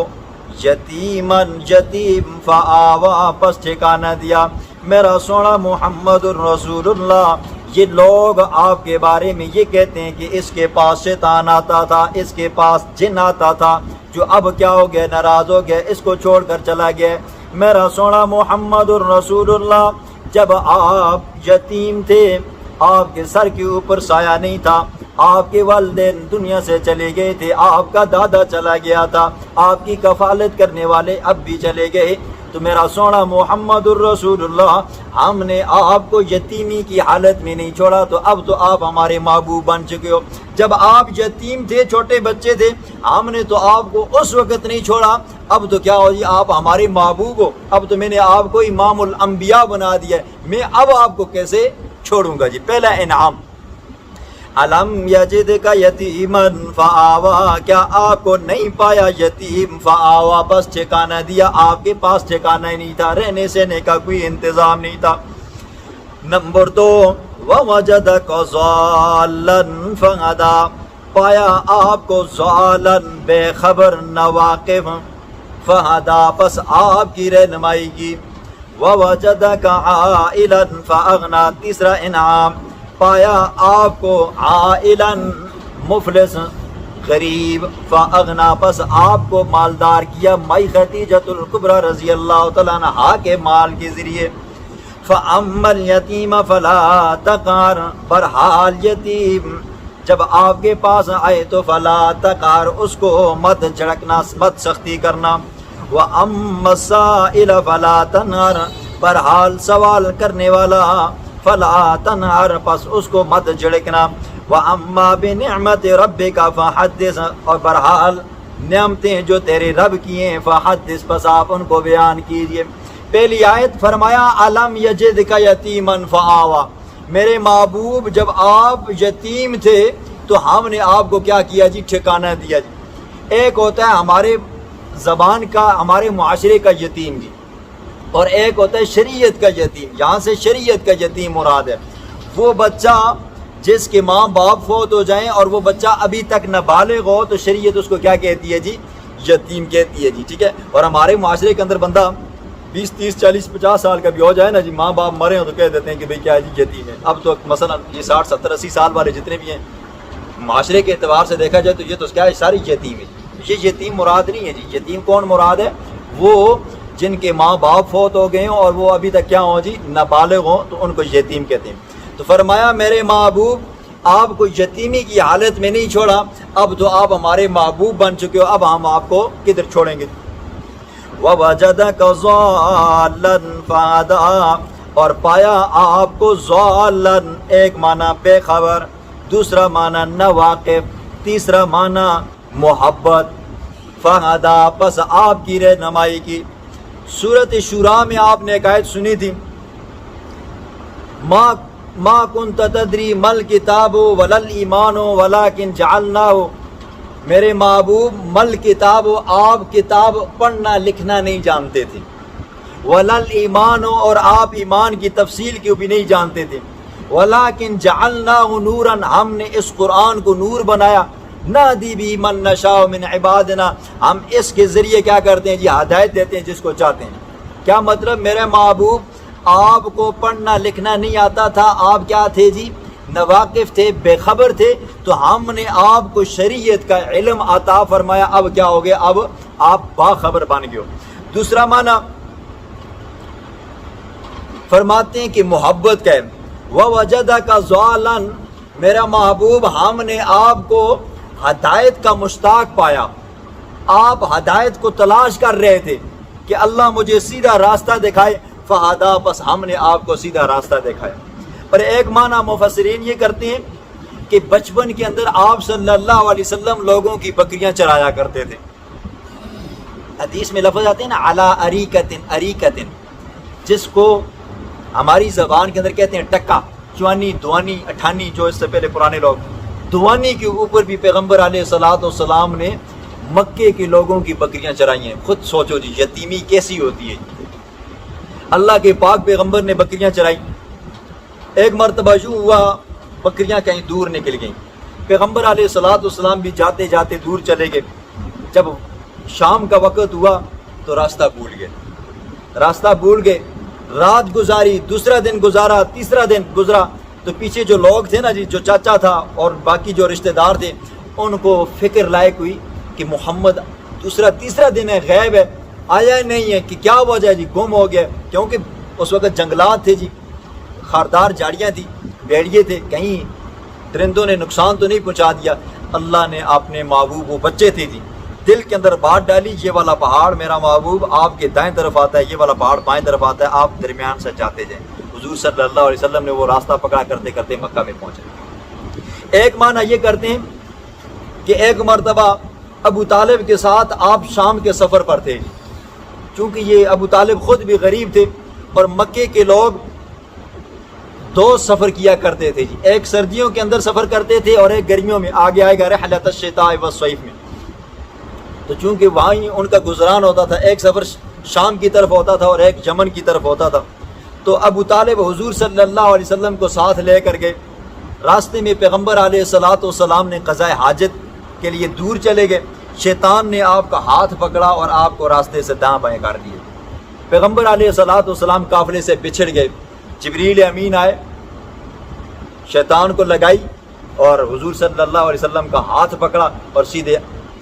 یتیمن یتیم فآویٰ، پس ٹھکانہ دیا۔ میرا سونا محمد الرسول اللہ، یہ لوگ آپ کے بارے میں یہ کہتے ہیں کہ اس کے پاس شیطان آتا تھا، اس کے پاس جن آتا تھا، جو اب کیا ہو گیا؟ ناراض ہو گیا، اس کو چھوڑ کر چلا گیا۔ میرا سونا محمد الرسول اللہ، جب آپ یتیم تھے، آپ کے سر کے اوپر سایہ نہیں تھا، آپ کے والدین دنیا سے چلے گئے تھے، آپ کا دادا چلا گیا تھا، آپ کی کفالت کرنے والے اب بھی چلے گئے، تو میرا سونا محمد الرسول اللہ، ہم نے آپ کو یتیمی کی حالت میں نہیں چھوڑا، تو اب تو آپ ہمارے محبوب بن چکے ہو۔ جب آپ یتیم تھے، چھوٹے بچے تھے، ہم نے تو آپ کو اس وقت نہیں چھوڑا، اب تو کیا ہو جی؟ آپ ہمارے محبوب ہو، اب تو میں نے آپ کو امام الانبیاء بنا دیا ہے، میں اب آپ کو کیسے چھوڑوں گا جی؟ پہلا انعام الم یجدک یتیما فآویٰ، کیا آپ کو نہیں پایا یتیم فآویٰ، بس ٹھکانہ دیا۔ آپ کے پاس ٹھکانہ ہی نہیں تھا، رہنے سہنے کا کوئی انتظام نہیں تھا۔ نمبر 2 ووجدک ضالا فہدی، پایا آپ کو ضالا بے خبر ناواقف، فہدی، پس آپ کی رہنمائی کی۔ ووجدک عائلا فاغنی، تیسرا انعام، پایا آپ کو عائلا مفلس غریب، فاغنی، پس آپ کو مالدار کیا مئی خدیجۃ الکبریٰ رضی اللہ تعالیٰ عنہا کے مال کے ذریعے۔ فاما الیتیم فلا تقہر، برحال یتیم جب آپ کے پاس آئے تو فلا تقہر، اس کو مت جھڑکنا، مت سختی کرنا، وَأَمَّا السَّائِلَ فَلَا تَنْهَرْ، بہرحال سوال کرنے والا فَلَا تَنْهَرْ، پس اس کو مت جھڑکنا، وَأَمَّا بِنِعْمَةِ رَبِّكَ فَحَدِّثْ، اور بہرحال نعمتیں جو تیرے رب کی ہیں فحدث، پس آپ ان کو بیان کیجئے۔ پہلی آیت فرمایا أَلَمْ يَجِدْكَ يَتِيمًا فَآوَى، میرے محبوب جب آپ یتیم تھے تو ہم نے آپ کو کیا کیا جی؟ ٹھکانہ دیا جی۔ ایک ہوتا ہے ہمارے زبان کا، ہمارے معاشرے کا یتیم جی، اور ایک ہوتا ہے شریعت کا یتیم۔ یہاں سے شریعت کا یتیم مراد ہے وہ بچہ جس کے ماں باپ فوت ہو جائیں اور وہ بچہ ابھی تک نابالغ ہو تو شریعت اس کو کیا کہتی ہے جی؟ یتیم کہتی ہے جی، ٹھیک ہے۔ اور ہمارے معاشرے کے اندر بندہ 20 30 40 50 سال کا بھی ہو جائے نا جی، ماں باپ مرے ہوں تو کہہ دیتے ہیں کہ بھئی کیا ہے جی؟ یتیم ہے۔ اب تو مثلا یہ 60 70 80 سال والے جتنے بھی ہیں معاشرے کے اعتبار سے دیکھا جائے تو یہ تو کیا ہے؟ ساری یتیم ہے۔ یہ یتیم مراد نہیں ہے جی۔ یتیم کون مراد ہے؟ وہ جن کے ماں باپ فوت ہو گئے ہوں اور وہ ابھی تک کیا ہوں جی؟ نابالغ ہوں، تو ان کو یتیم کہتے ہیں۔ تو فرمایا میرے محبوب آپ کو یتیمی کی حالت میں نہیں چھوڑا، اب تو آپ ہمارے محبوب بن چکے ہو، اب ہم آپ کو کدھر چھوڑیں گے؟ وَوَجَدَكَ ضَالًّا فَهَدَىٰ، اور پایا آپ کو ضالًا، ایک معنی بے خبر، دوسرا معنی ناواقف، تیسرا معنی محبت، فَهَدَىٰ، پس آپ کی رہنمائی کی۔ سورۃ شورى میں آپ نے ایک آیت سنی تھی، ما كنت تدری مل کتاب ولل ایمان ولکن جعلناہ، میرے محبوب مل کتاب، آپ کتاب پڑھنا لکھنا نہیں جانتے تھے، ولل ایمان، اور آپ ایمان کی تفصیل کی بھی نہیں جانتے تھے، ولکن جعلناہ نورا، ہم نے اس قرآن کو نور بنایا، نہدی بہ من نشاء من عبادنا، ہم اس کے ذریعے کیا کرتے ہیں جی؟ ہدایت دیتے ہیں جس کو چاہتے ہیں۔ کیا مطلب؟ میرے محبوب آپ کو پڑھنا لکھنا نہیں آتا تھا، آپ کیا تھے جی؟ ناواقف تھے، بے خبر تھے، تو ہم نے آپ کو شریعت کا علم عطا فرمایا، اب کیا ہو گیا؟ اب آپ باخبر بن گئے ہو۔ دوسرا معنی فرماتے ہیں کہ محبت کا ہے، وَوَجَدَكَ ضَالًا، میرا محبوب ہم نے آپ کو ہدایت کا مشتاق پایا، آپ ہدایت کو تلاش کر رہے تھے کہ اللہ مجھے سیدھا راستہ دکھائے، فہدیٰ، پس ہم نے آپ کو سیدھا راستہ دکھایا۔ اور ایک معنی مفسرین یہ کرتے ہیں کہ بچپن کے اندر آپ صلی اللہ علیہ وسلم لوگوں کی بکریاں چرایا کرتے تھے۔ حدیث میں لفظ آتے ہیں نا علی اریکتن، اریکتن، جس کو ہماری زبان کے اندر کہتے ہیں ٹکا، چوانی، دوانی، اٹھانی، جو اس سے پہلے پرانے لوگ، دوانی کے اوپر بھی پیغمبر علیہ الصلوۃ والسلام نے مکے کے لوگوں کی بکریاں چرائی ہیں۔ خود سوچو جی یتیمی کیسی ہوتی ہے۔ اللہ کے پاک پیغمبر نے بکریاں چرائی۔ ایک مرتبہ یوں ہوا بکریاں کہیں دور نکل گئیں، پیغمبر علیہ الصلوۃ والسلام بھی جاتے جاتے دور چلے گئے۔ جب شام کا وقت ہوا تو راستہ بھول گئے، رات گزاری، دوسرا دن گزارا، تیسرا دن گزرا، تو پیچھے جو لوگ تھے نا جی، جو چاچا تھا اور باقی جو رشتہ دار تھے، ان کو فکر لائق ہوئی کہ محمد تیسرا دن ہے، غائب ہے، آیا ہی نہیں ہے، کہ کیا وجہ ہے جی؟ گم ہو گیا۔ کیونکہ اس وقت جنگلات تھے جی، خاردار جھاڑیاں تھی، بیڑیے تھے، کہیں درندوں نے نقصان تو نہیں پہنچا دیا۔ اللہ نے اپنے محبوب، وہ بچے تھے جی، دل کے اندر بات ڈالی، یہ والا پہاڑ میرا محبوب آپ کے دائیں طرف آتا ہے، یہ والا پہاڑ بائیں طرف آتا ہے، آپ درمیان سے جاتے جائیں۔ حضور صلی اللہ علیہ وسلم نے وہ راستہ پکڑا، کرتے کرتے مکہ میں پہنچے۔ ایک معنی یہ کرتے ہیں کہ ایک مرتبہ ابو طالب کے ساتھ آپ شام کے سفر پر تھے، چونکہ یہ ابو طالب خود بھی غریب تھے اور مکے کے لوگ دو سفر کیا کرتے تھے جی، ایک سردیوں کے اندر سفر کرتے تھے اور ایک گرمیوں میں، آگے آئے گا رحلۃ الشتاء والصیف میں۔ تو چونکہ وہاں ان کا گزران ہوتا تھا، ایک سفر شام کی طرف ہوتا تھا اور ایک یمن کی طرف ہوتا تھا، تو ابو طالب حضور صلی اللہ علیہ وسلم کو ساتھ لے کر گئے۔ راستے میں پیغمبر علیہ الصلوۃ والسلام نے قضاء حاجت کے لیے دور چلے گئے، شیطان نے آپ کا ہاتھ پکڑا اور آپ کو راستے سے داں بائیں کر دیے۔ پیغمبر علیہ الصلوۃ والسلام قافلے سے بچھڑ گئے، جبریل امین آئے، شیطان کو لگائی اور حضور صلی اللہ علیہ وسلم کا ہاتھ پکڑا اور سیدھے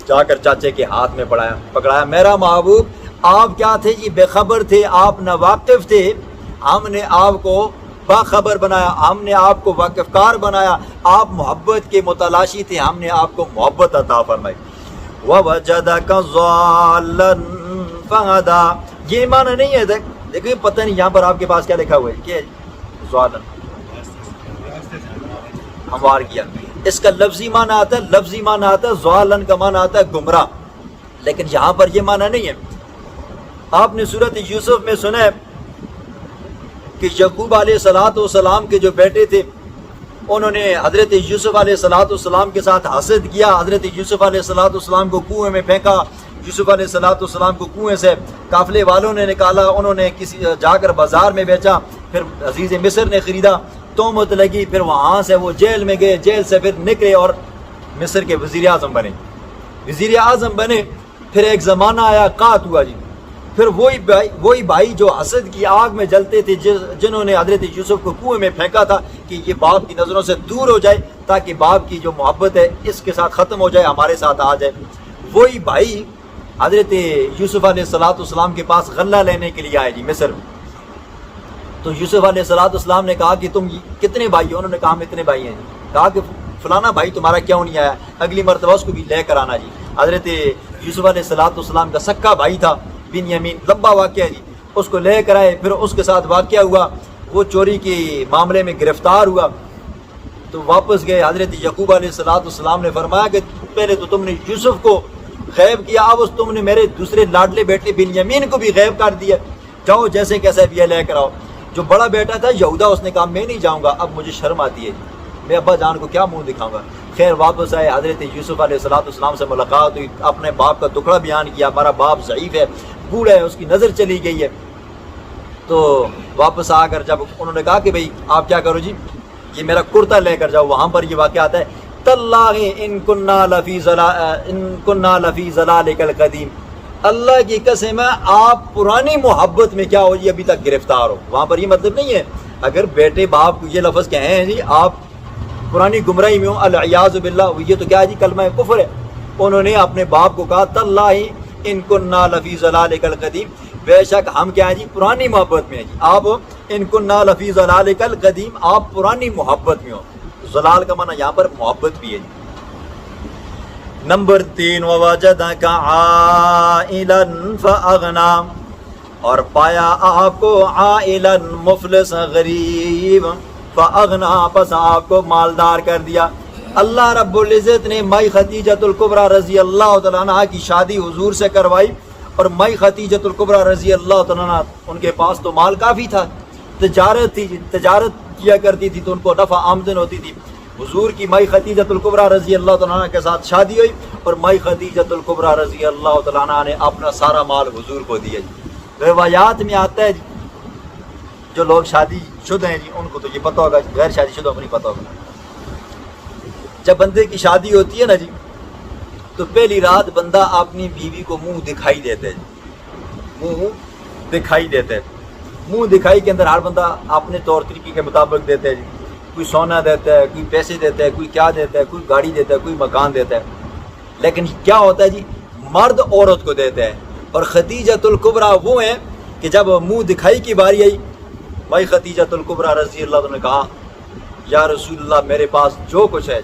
جا کر چاچے کے ہاتھ میں پکڑایا۔ میرا محبوب آپ کیا تھے جی؟ بے خبر تھے، آپ ناواقف تھے، ہم نے آپ کو باخبر بنایا، ہم نے آپ کو واقف کار بنایا، آپ محبت کے متلاشی تھے، ہم نے آپ کو محبت عطا فرمائی۔ وَوَجَدَكَ ضَالًّا فَهَدَىٰ، یہ معنی نہیں ہے، دیکھیں پتہ نہیں یہاں پر آپ کے پاس کیا لکھا ہوا ہے، کیا ہے ضالن ہموار کیا، اس کا لفظی معنی آتا ہے، لفظی معنی آتا ہے ضالن کا معنی آتا ہے گمراہ، لیکن یہاں پر یہ معنی نہیں ہے۔ آپ نے سورۃ یوسف میں سنا ہے کہ یعقوب علیہ السلام کے جو بیٹے تھے انہوں نے حضرت یوسف علیہ السلام کے ساتھ حسد کیا، حضرت یوسف علیہ السلام کو کنویں میں پھینکا، یوسف علیہ السلام کو کنویں سے قافلے والوں نے نکالا، انہوں نے کسی جا کر بازار میں بیچا، پھر عزیز مصر نے خریدا، تہمت لگی، پھر وہاں سے وہ جیل میں گئے، جیل سے پھر نکلے اور مصر کے وزیر اعظم بنے۔ پھر ایک زمانہ آیا قحط ہوا جی، پھر وہی بھائی جو حسد کی آگ میں جلتے تھے، جنہوں نے حضرت یوسف کو کنویں میں پھینکا تھا کہ یہ باپ کی نظروں سے دور ہو جائے تاکہ باپ کی جو محبت ہے اس کے ساتھ ختم ہو جائے، ہمارے ساتھ آ جائے، وہی بھائی حضرت یوسف علیہ السلام کے پاس غلہ لینے کے لیے آئے جی مصر میں۔ تو یوسف علیہ السلام نے کہا کہ تم کتنے بھائی ہو؟ انہوں نے کہا ہم اتنے بھائی ہیں جی۔ کہا کہ فلانا بھائی تمہارا کیوں نہیں آیا؟ اگلی مرتبہ اس کو بھی لے کر آنا جی۔ حضرت یوسف علیہ السلام کا سکا بھائی تھا بنیامین، لمبا واقعہ ہے جی، اس کو لے کر آئے، پھر اس کے ساتھ واقعہ ہوا، وہ چوری کے معاملے میں گرفتار ہوا، تو واپس گئے۔ حضرت یعقوب علیہ السلام نے فرمایا کہ پہلے تو تم نے یوسف کو غیب کیا، اب تم نے میرے دوسرے لاڈلے بیٹے بنیامین کو بھی غیب کر دیا، جاؤ جیسے کیسے بھی لے کر آؤ۔ جو بڑا بیٹا تھا یہودا، اس نے کہا میں نہیں جاؤں گا، اب مجھے شرم آتی ہے، میں ابا جان کو کیا منہ دکھاؤں گا۔ خیر واپس آئے، حضرت یوسف علیہ السلام سے ملاقات ہوئی، اپنے باپ کا دکھڑا بیان کیا، ہمارا باپ ضعیف ہے، بوڑھا ہے، اس کی نظر چلی گئی ہے۔ تو واپس آ کر جب انہوں نے کہا کہ بھئی آپ کیا کرو جی، یہ میرا کرتا لے کر جاؤ، وہاں پر یہ واقعہ آتا ہے تاللہ ان کننا لفی ضلالک القدیم، اللہ کی قسم ہے آپ پرانی محبت میں کیا ہو جی ابھی تک گرفتار ہو۔ وہاں پر یہ مطلب نہیں ہے اگر بیٹے باپ کو یہ لفظ کہیں ہیں جی آپ پرانی گمراہی میں ہو، العیاذ باللہ، یہ تو کیا ہے جی کلمہ کفر ہے۔ انہوں نے اپنے باپ کو کہا تاللہ ان کننا لفی ضلالک القدیم، بے شک ہم کیا ہے جی پرانی محبت میں ہیں جی، آپ ان کننا لفی ضلالک القدیم، آپ پرانی محبت میں ہو۔ ضلال کا معنی یہاں پر محبت بھی ہے جی۔ نمبر 3 وَوَجَدَكَ عَائِلًا فَأَغْنَىٰ، اور پایا آپ کو عائلا مفلس غریب، فَأَغْنَىٰ، پس آپ کو مالدار کر دیا۔ اللہ رب العزت نے مائی خدیجۃ الکبریٰ رضی اللہ تعالیٰ عنہ کی شادی حضور سے کروائی، اور مائی خدیجۃ الکبریٰ رضی اللہ تعالیٰ عنہ ان کے پاس تو مال کافی تھا، تجارت تھی، تجارت کیا کرتی تھی تو ان کو نفع آمدن ہوتی تھی۔ حضور کی مائی خدیجۃ الکبریٰ رضی اللہ تعالیٰ عنہ کے ساتھ شادی ہوئی، اور مائی خدیجۃ الکبریٰ رضی اللہ تعالیٰ عنہ نے اپنا سارا مال حضور کو دیا جی۔ روایات میں آتا ہے جی، جو لوگ شادی شدہ ہیں جی ان کو تو یہ پتہ ہوگا، غیر شادی شدہ کو نہیں پتہ ہوگا۔ جب بندے کی شادی ہوتی ہے نا جی، تو پہلی رات بندہ اپنی بیوی کو منہ دکھائی دیتا ہے جی، منہ دکھائی دیتا ہے۔ منہ دکھائی کے اندر ہر بندہ اپنے طور طریقے کے مطابق دیتا ہے جی، کوئی سونا دیتا ہے، کوئی پیسے دیتا ہے، کوئی کیا دیتا ہے، کوئی گاڑی دیتا ہے، کوئی مکان دیتا ہے۔ لیکن کیا ہوتا ہے جی، مرد عورت کو دیتا ہے، اور خدیجۃ الکبریٰ وہ ہیں کہ جب منہ دکھائی کی باری آئی، بھائی خدیجۃ الکبریٰ رضی اللہ عنہ نے کہا یا رسول اللہ میرے پاس جو کچھ ہے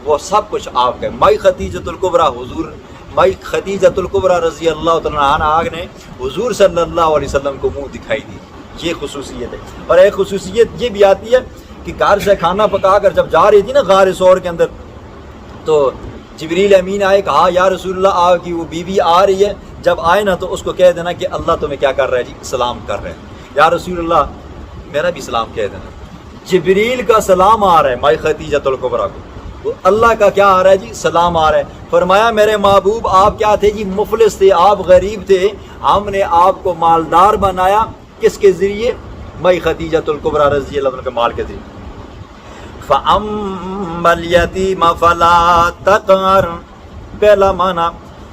وہ سب کچھ آپ کا ہے۔ مائی خدیجۃ الکبریٰ حضور، مائی خدیجۃ الکبریٰ رضی اللہ تعالیٰ عنہ نے حضور صلی اللہ علیہ وسلم کو منہ دکھائی دی، یہ خصوصیت ہے۔ اور ایک خصوصیت یہ بھی آتی ہے کہ گھر سے کھانا پکا کر جب جا رہی تھی نا غار ثور کے اندر، تو جبریل امین آئے، کہا یا رسول اللہ آپ کی وہ بیوی آ رہی ہے، جب آئے نا تو اس کو کہہ دینا کہ اللہ تمہیں کیا کر رہا ہے جی، سلام کر رہے ہیں، یا رسول اللہ میرا بھی سلام کہہ دینا۔ جبریل کا سلام آ رہا ہے مائی خدیجۃ الکبریٰ کو، اللہ کا کیا آ رہا ہے جی، سلام آ رہا ہے۔ فرمایا میرے محبوب آپ کیا تھے جی، مفلس تھے، آپ غریب تھے، ہم نے آپ کو مالدار بنایا، کس کے ذریعے؟ مائی خدیجۃ الکبریٰ رضی اللہ عنہ کے مال کے ذریعے۔ فَأَمَّا الْيَتِيمَ فَلَا تَقْهَرْ، پہلا معنی،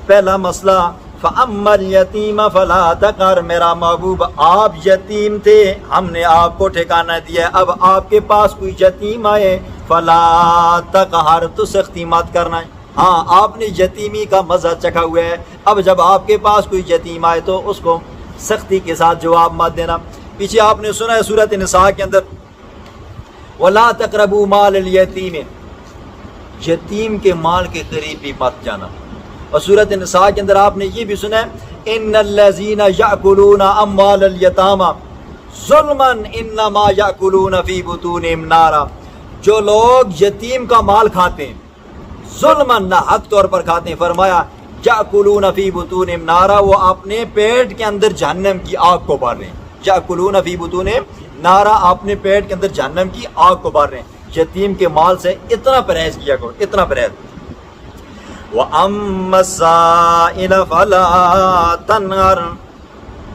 پہلا مسئلہ، فَأَمَّا الْيَتِيمَ فَلَا تَقْهَرْ، میرا محبوب آپ یتیم تھے، ہم نے آپ کو ٹھکانہ دیا، اب آپ کے پاس کوئی یتیم آئے، فَلَا تَقْهَرْ، تو سختی مت کرنا ہے۔ ہاں آپ نے یتیمی کا مزہ چکھا ہوا ہے، اب جب آپ کے پاس کوئی یتیم آئے تو اس کو سختی کے ساتھ جواب مت دینا۔ پیچھے آپ نے سنا ہے سورۃ نساء کے اندر وَلَا تَقْرَبُوا مَالَ الْيَتِيمِ، یتیم کے مال کے قریب بھی مت جانا. اور سورۃ نساء کے اندر آپ نے یہ بھی سنا ہے ان الذین یأکلون اموال الیتامی ظلما انما یأکلون فی بطونہم نارا، جو لوگ یتیم کا مال کھاتے ہیں ظلما نہ حق طور پر کھاتے ہیں، فرمایا یأکلون فی بطونہم نارا، وہ اپنے پیٹ کے اندر جہنم کی آگ کو بھر رہے ہیں. یأکلون فی بطونہم نارا، اپنے پیٹ کے اندر جہنم کی آگ کو بھر رہے ہیں. یتیم کے مال سے اتنا پرہیز کیا کرو، اتنا پرہیز. وَأَمَّا السَّائِلَ فَلَا تَنْهَرْ،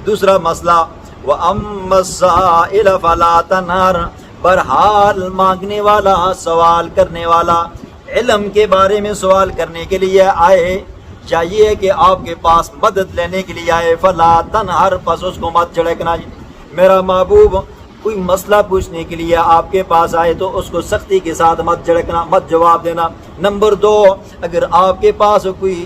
دوسرا مسئلہ وَأَمَّا السَّائِلَ فَلَا تَنْهَرْ، بہرحال مانگنے والا، سوال کرنے والا، علم کے بارے میں سوال کرنے کے لیے آئے، چاہیے کہ آپ کے پاس مدد لینے کے لیے آئے، فَلَا تَنْهَرْ، پس اس کو مت جھڑکنا. میرا محبوب کوئی مسئلہ پوچھنے کے لیے آپ کے پاس آئے تو اس کو سختی کے ساتھ مت جھڑکنا، مت جواب دینا. نمبر 2، اگر آپ کے پاس کوئی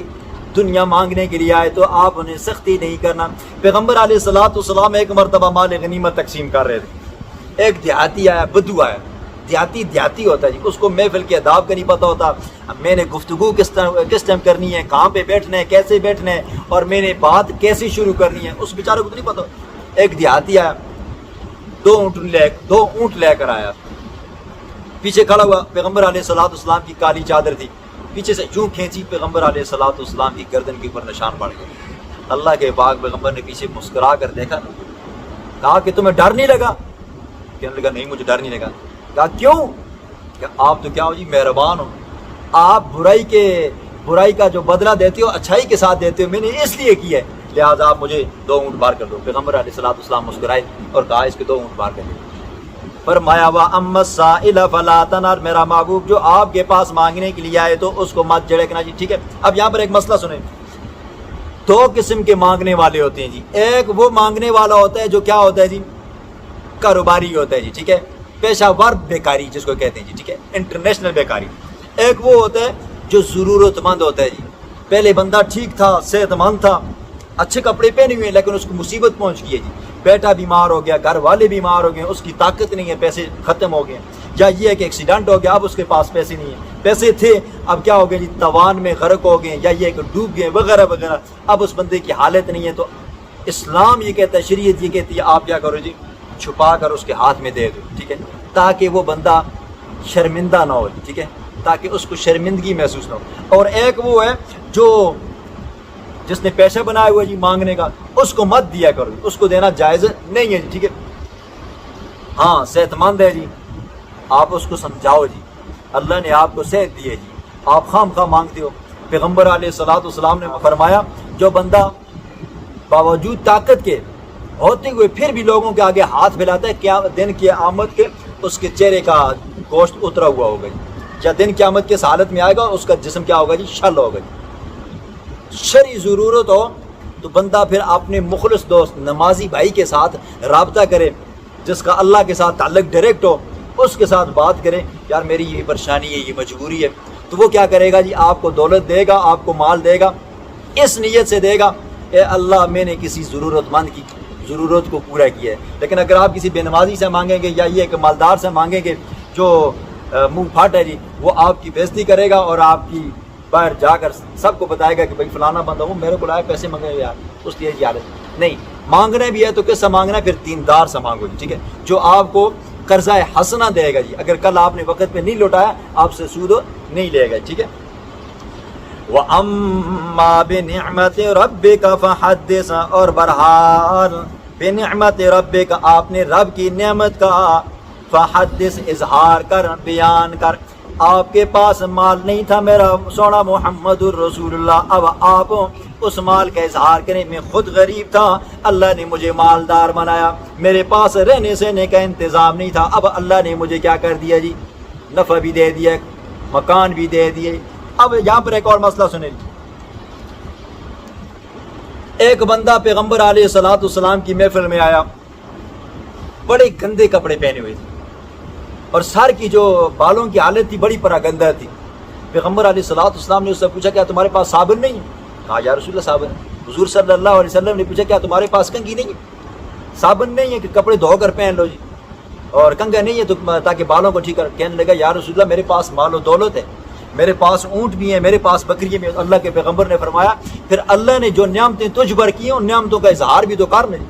دنیا مانگنے کے لیے آئے تو آپ انہیں سختی نہیں کرنا. پیغمبر علیہ الصلوۃ والسلام ایک مرتبہ مال غنیمت تقسیم کر رہے تھے. ایک دیہاتی آیا، بدو آیا. دیہاتی ہوتا ہے جی، اس کو محفل کے آداب کا نہیں پتہ ہوتا. میں نے گفتگو کس ٹائم کرنی ہے، کہاں پہ بیٹھنا ہے، کیسے بیٹھنا ہے، اور میں نے بات کیسے شروع کرنی ہے، اس بیچارے کو تو نہیں پتہ. ایک دیہاتی آیا، دو اونٹ لے کر آیا، پیچھے کھڑا ہوا. پیغمبر علیہ الصلوۃ والسلام کی کالی چادر تھی، پیچھے سے یوں کھینچی، پیغمبر علیہ الصلوۃ والسلام کی گردن کے اوپر نشان پڑ گئے. اللہ کے پاک پیغمبر نے پیچھے مسکرا کر دیکھا، کہا کہ تمہیں ڈر نہیں لگا؟ کہنے لگا نہیں مجھے ڈر نہیں لگا. کہا کیوں؟ کہ آپ تو کیا ہو جی مہربان ہو، آپ برائی کا جو بدلہ دیتے ہو اچھائی کے ساتھ دیتے ہو، میں نے اس لیے کیا ہے، لہٰذا آپ مجھے 2 اونٹ بار کر دو. پیغمبر علیہ الصلوۃ والسلام مسکرائے اور کہا اس کے 2 اونٹ بار کر دو. فرمایا وَأَمَّا السَّائِلَ فَلَا تَنْهَرْ، میرا محبوب جو آپ کے پاس مانگنے کے لیے آئے تو اس کو مت جھڑکنا. جی ٹھیک ہے. اب یہاں پر ایک مسئلہ سنیں. 2 قسم کے مانگنے والے ہوتے ہیں جی. ایک وہ مانگنے والا ہوتا ہے جو کیا ہوتا ہے جی، کاروباری ہوتا ہے جی، ٹھیک ہے، پیشہ ور بیکاری جس کو کہتے ہیں جی، ٹھیک ہے، انٹرنیشنل بیکاری. ایک وہ ہوتا ہے جو ضرورت مند ہوتا ہے جی. پہلے بندہ ٹھیک تھا، صحت مند تھا، اچھے کپڑے پہنے ہوئے، لیکن اس کو مصیبت پہنچ گئی ہے جی. بیٹا بیمار ہو گیا، گھر والے بیمار ہو گئے، اس کی طاقت نہیں ہے، پیسے ختم ہو گئے، یا یہ ہے کہ ایکسیڈنٹ ہو گیا، اب اس کے پاس پیسے نہیں ہیں، پیسے تھے اب کیا ہو گئے جی، توان میں غرق ہو گئے، یا یہ کہ ڈوب گئے وغیرہ وغیرہ. اب اس بندے کی حالت نہیں ہے، تو اسلام یہ کہتا ہے، شریعت یہ کہتی ہے آپ کیا کرو جی، چھپا کر اس کے ہاتھ میں دے دو، ٹھیک ہے، تاکہ وہ بندہ شرمندہ نہ ہو، ٹھیک ہے، تاکہ اس کو شرمندگی محسوس نہ ہو. اور ایک وہ ہے جو جس نے پیسہ بنایا ہوا جی مانگنے کا، اس کو مت دیا کرو، اس کو دینا جائز نہیں ہے جی، ٹھیک ہے. ہاں صحت مند ہے جی، آپ اس کو سمجھاؤ جی، اللہ نے آپ کو صحت دی ہے جی، آپ خام خواہ مانگتے ہو. پیغمبر علیہ الصلوۃ والسلام نے فرمایا جو بندہ باوجود طاقت کے ہوتے ہوئے پھر بھی لوگوں کے آگے ہاتھ پھیلاتا ہے، کیا دن کی آمد کے اس کے چہرے کا گوشت اترا ہوا ہوگا جی، یا دن کی آمد کے اس حالت میں آئے گا، اس کا جسم کیا ہوگا جی، شل ہوگا جی. شرعی ضرورت ہو تو بندہ پھر اپنے مخلص دوست نمازی بھائی کے ساتھ رابطہ کرے، جس کا اللہ کے ساتھ تعلق ڈائریکٹ ہو، اس کے ساتھ بات کرے، یار میری یہ پریشانی ہے، یہ مجبوری ہے. تو وہ کیا کرے گا جی، آپ کو دولت دے گا، آپ کو مال دے گا، اس نیت سے دے گا اے اللہ میں نے کسی ضرورت مند کی ضرورت کو پورا کیا ہے. لیکن اگر آپ کسی بے نمازی سے مانگیں گے، یا یہ کہ مالدار سے مانگیں گے جو منہ پھاٹ ہے جی، وہ آپ کی بےزتی کرے گا اور آپ کی باہر جا کر سب کو بتائے گا کہ بھائی فلانا بندہ وہ میرے کو لایا پیسے مانگے یار، اس لیے حالت نہیں. مانگنا بھی ہے تو کس سے مانگنا ہے، پھر دیندار سے مانگو جی، ٹھیک ہے، جو آپ کو قرضہ حسنہ دے گا جی. اگر کل آپ نے وقت پہ نہیں لوٹایا آپ سے سود نہیں لے گا، ٹھیک ہے. وَأَمَّا بِنِعْمَةِ رَبِّكَ فَحَدِّثْ، اور بہرحال بِنِعْمَةِ رَبِّكَ آپ نے رب کی نعمت کا فحدث اظہار کر، بیان کر. آپ کے پاس مال نہیں تھا میرا سونا محمد الرسول اللہ، اب آپ اس مال کا اظہار کریں. میں خود غریب تھا، اللہ نے مجھے مالدار بنایا، میرے پاس رہنے سہنے کا انتظام نہیں تھا، اب اللہ نے مجھے کیا کر دیا جی، نفع بھی دے دیا، مکان بھی دے دیے. اب یہاں پر ایک اور مسئلہ سنیں. ایک بندہ پیغمبر علیہ الصلوۃ والسلام کی محفل میں آیا، بڑے گندے کپڑے پہنے ہوئے تھے اور سر کی جو بالوں کی حالت تھی بڑی پراگندہ تھی. پیغمبر علیہ الصلوۃ والسلام نے اس سے پوچھا کیا تمہارے پاس صابن نہیں ہے؟ کہا یا رسول اللہ صابن ہے. حضور صلی اللہ علیہ وسلم نے پوچھا کیا تمہارے پاس کنگھی نہیں ہے؟ صابن نہیں ہے کہ کپڑے دھو کر پہن لو جی، اور کنگا نہیں ہے تو تاکہ بالوں کو ٹھیک کر. کہنے لگا یا رسول اللہ میرے پاس مال و دولت ہے، میرے پاس اونٹ بھی ہیں، میرے پاس بکری بھی ہیں. اللہ کے پیغمبر نے فرمایا پھر اللہ نے جو نعمتیں تجھ پر کی ہیں ان نعمتوں کا اظہار بھی تو کر نہیں،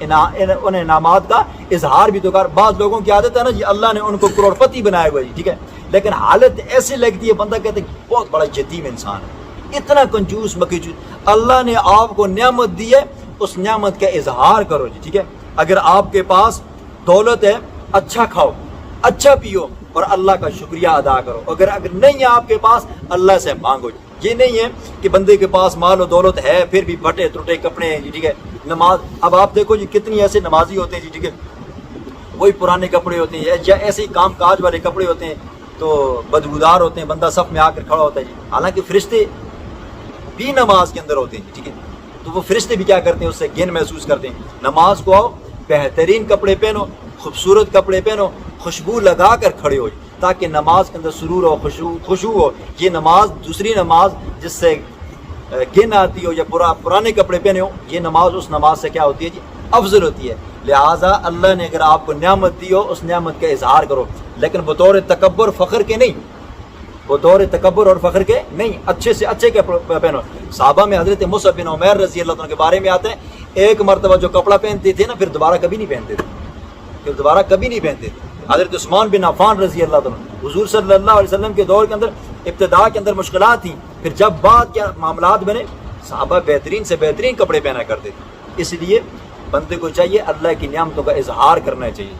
ان انعامات کا اظہار بھی تو کر. بعض لوگوں کی عادت ہے نا جی اللہ نے ان کو کروڑ پتی بنایا ہوا جی، ٹھیک ہے، لیکن حالت ایسی لگتی ہے بندہ کہتے ہیں بہت بڑا یتیم انسان ہے، اتنا کنجوس مکیجوس. اللہ نے آپ کو نعمت دی ہے، اس نعمت کا اظہار کرو جی، ٹھیک ہے. اگر آپ کے پاس دولت ہے اچھا کھاؤ اچھا پیو اور اللہ کا شکریہ ادا کرو. اگر نہیں ہے آپ کے پاس اللہ سے مانگو جی. یہ نہیں ہے کہ بندے کے پاس مال و دولت ہے پھر بھی پھٹے ٹوٹے کپڑے ہیں جی، ٹھیک ہے. نماز اب آپ دیکھو جی کتنی ایسے نمازی ہوتے ہیں جی، ٹھیک ہے، وہی پرانے کپڑے ہوتے ہیں یا ایسے ہی کام کاج والے کپڑے ہوتے ہیں تو بدبودار ہوتے ہیں، بندہ صف میں آ کر کھڑا ہوتا ہے جی. حالانکہ فرشتے بھی نماز کے اندر ہوتے ہیں جی، ٹھیک ہے، تو وہ فرشتے بھی کیا کرتے ہیں اس سے گن محسوس کرتے ہیں. نماز کو آؤ بہترین کپڑے پہنو، خوبصورت کپڑے پہنو، خوشبو لگا کر کھڑے ہو تاکہ نماز کے اندر سرور ہو، خوشبو ہو. یہ نماز دوسری نماز جس سے گن آتی ہو یا پرانے کپڑے پہنے ہو، یہ نماز اس نماز سے کیا ہوتی ہے جی افضل ہوتی ہے. لہٰذا اللہ نے اگر آپ کو نعمت دی ہو اس نعمت کا اظہار کرو، لیکن بطور تکبر فخر کے نہیں، بطور تکبر اور فخر کے نہیں، اچھے سے اچھے کپڑے پہنو. صحابہ میں حضرت مصعب بن عمیر رضی اللہ عنہ کے بارے میں آتے ہیں ایک مرتبہ جو کپڑا پہنتے تھے نا پھر دوبارہ کبھی نہیں پہنتے تھے، پھر دوبارہ کبھی نہیں پہنتے تھے. حضرت عثمان بن عفان رضی اللہ عنہ حضور صلی اللہ علیہ وسلم کے دور کے اندر ابتداء کے اندر مشکلات تھیں، پھر جب بعد کے معاملات بنے صحابہ بہترین سے بہترین کپڑے پہنا کرتے تھے. اس لیے بندے کو چاہیے اللہ کی نعمتوں کا اظہار کرنا چاہیے.